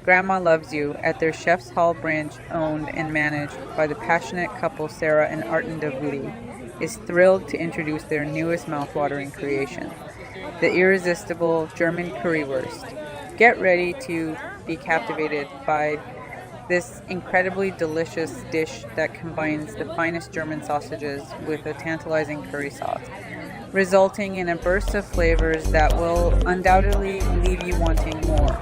Grandma Loves You, at their Chef's Hall branch owned and managed by the passionate couple Sarah and Artin Davoodi, is thrilled to introduce their newest mouthwatering creation, the irresistible German Currywurst. Get ready to be captivated by this incredibly delicious dish that combines the finest German sausages with a tantalizing curry sauce, resulting in a burst of flavors that will undoubtedly leave you wanting more.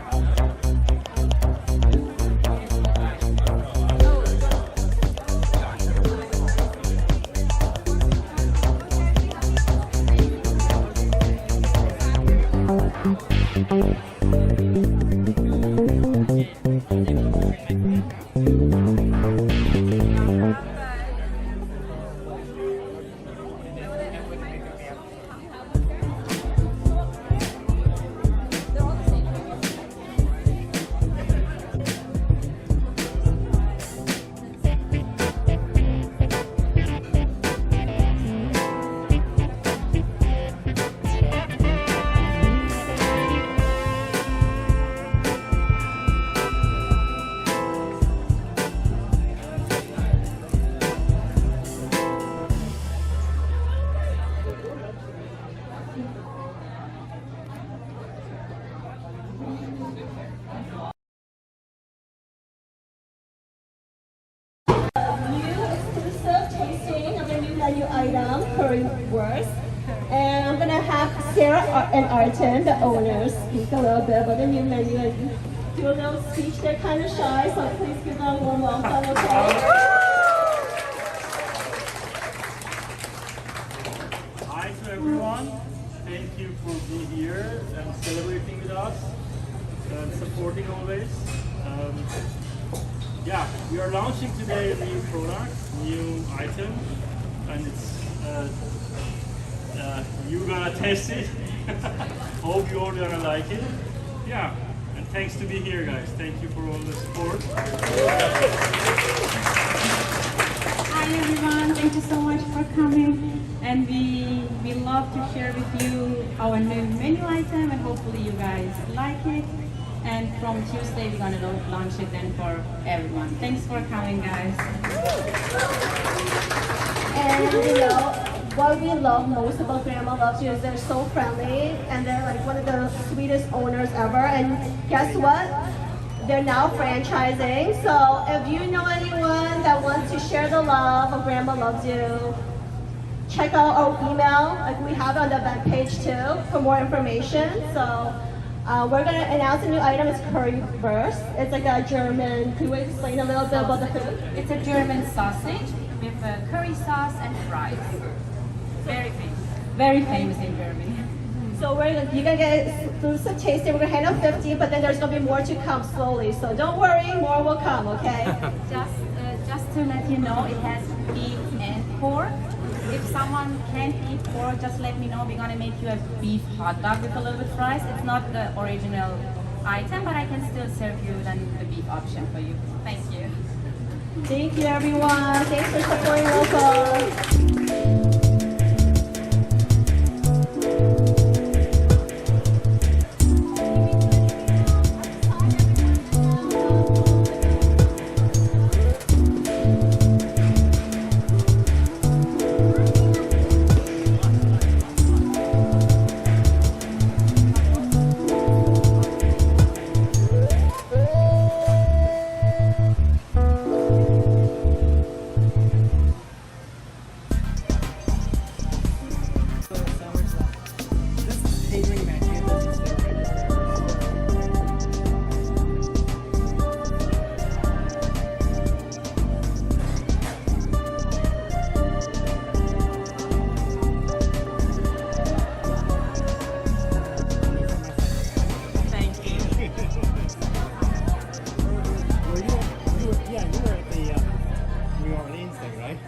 Menu item, Currywurst, and I'm gonna have Sarah and Artin, the owners, speak a little bit about the new menu and do a little speech. They're kind of shy, so please give them a warm welcome, okay? Hi to everyone. Thank you for being here and celebrating with us and supporting always. Yeah, we are launching today a new product, new item. And it's you gonna test it. Hope you all gonna like it. Yeah, and thanks to be here, guys. Thank you for all the support. Hi everyone, thank you so much for coming. And we love to share with you our new menu item, and hopefully you guys like it. And from Tuesday we're gonna launch it then for everyone. Thanks for coming, guys. And you know, what we love most about Grandma Loves You is they're so friendly and they're like one of the sweetest owners ever. And guess what? They're now franchising. So if you know anyone that wants to share the love of Grandma Loves You, check out our email. Like we have it on the web page too for more information. So we're going to announce a new item. It's Currywurst. It's like a German. Can you explain a little bit about the food? It's a German sausage with curry sauce and fries. Very famous. Very famous in Germany. So you're gonna get exclusive tasting. We're gonna hand out 50, but then there's gonna be more to come slowly. So don't worry, more will come. Okay. Just to let you know, it has beef and pork. If someone can't eat pork, just let me know. We're gonna make you a beef hot dog with a little bit fries. It's not the original item, but I can still serve you then the beef option for you. Thank you. Thank you, everyone. Thanks for supporting local.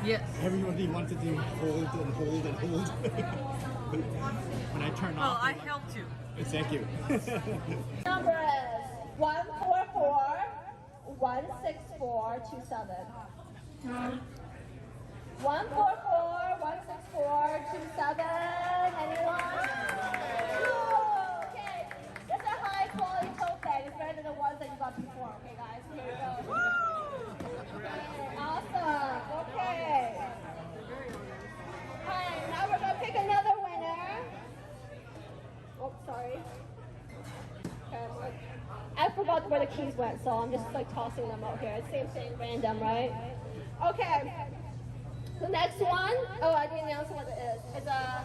Yes. Everybody wanted to hold and hold and hold. When I turn off, I helped you. thank you. Number is 144 16427. 144 16427. Anyone? Okay. This is a high quality tote bag. It's better than the ones that you got before. Okay, guys. Here we go. Awesome. Okay. Alright, now we're gonna pick another winner. Oh, sorry. Okay, I forgot where the keys went, so I'm just like tossing them out here. Same thing, random, right? Okay. The next one, oh, I didn't announce what it is. It's a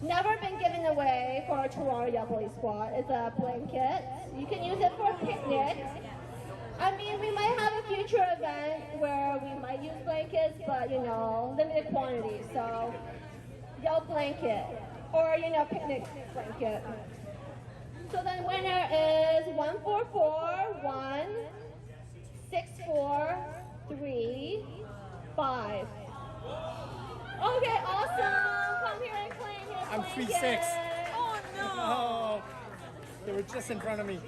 never been given away for our Toronto Yelp squad. It's a blanket. You can use it for a picnic. I mean, we might have a future event where we might use blankets, but you know, limited quantity. So, Yelp blanket or you know, picnic blanket. So then winner is 144-16435. Okay, awesome. Come here and claim your I'm blanket. 3'6". Oh no! Oh, they were just in front of me.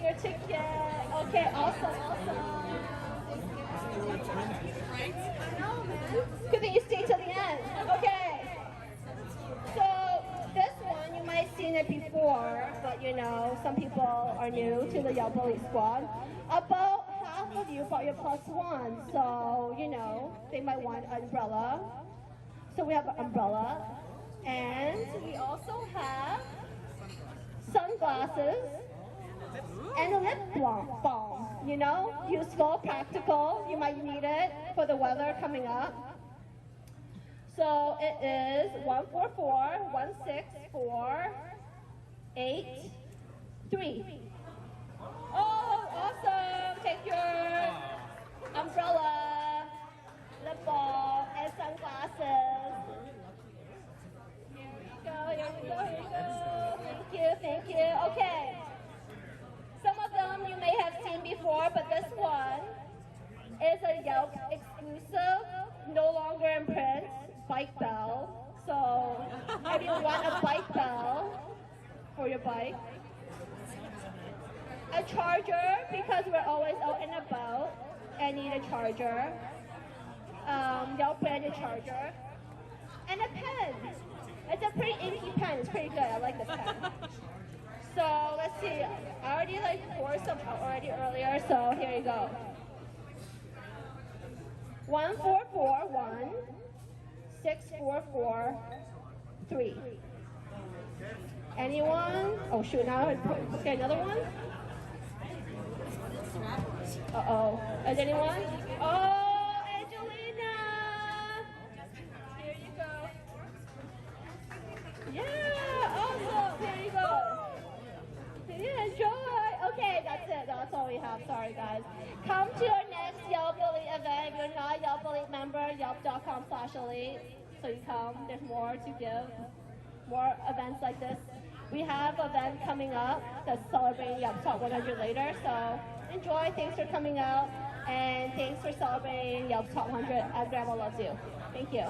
Your ticket. Okay, awesome. No, man. Good thing you stayed till the end. Okay. So this one you might have seen it before, but you know some people are new to the Yelp squad. About half of you brought your +1, so you know they might want an umbrella. So we have an umbrella, and we also have sunglasses. And a lip balm, you know, useful, practical. You might need it for the weather coming up. So it is 144-16483. Oh, awesome! Take your umbrella, lip balm, and sunglasses. Here we go. Thank you. Okay. Some of them you may have seen before, but this one is a Yelp exclusive, no longer in print, bike bell. So if you want a bike bell for your bike, a charger, because we're always out and about and need a charger, Yelp branded charger, and a pen. It's a pretty inky pen. It's pretty good. I like this pen. So let's see. I already poured some already earlier, so here you go. 144-16443. Anyone? Oh shoot! Now okay, another one. Uh-oh. Is anyone? Oh, Angelina! Here you go. Yeah, awesome. Here you go. Yeah, enjoy. Okay, that's it. That's all we have. Sorry, guys. Come to our next Yelp Elite event. If you're not a Yelp Elite member, yelp.com/elite. So you come. There's more to give. More events like this. We have an event coming up that's celebrating Yelp Top 100 later. So enjoy. Thanks for coming out. And thanks for celebrating Yelp Top 100 at Grandma Loves You. Thank you.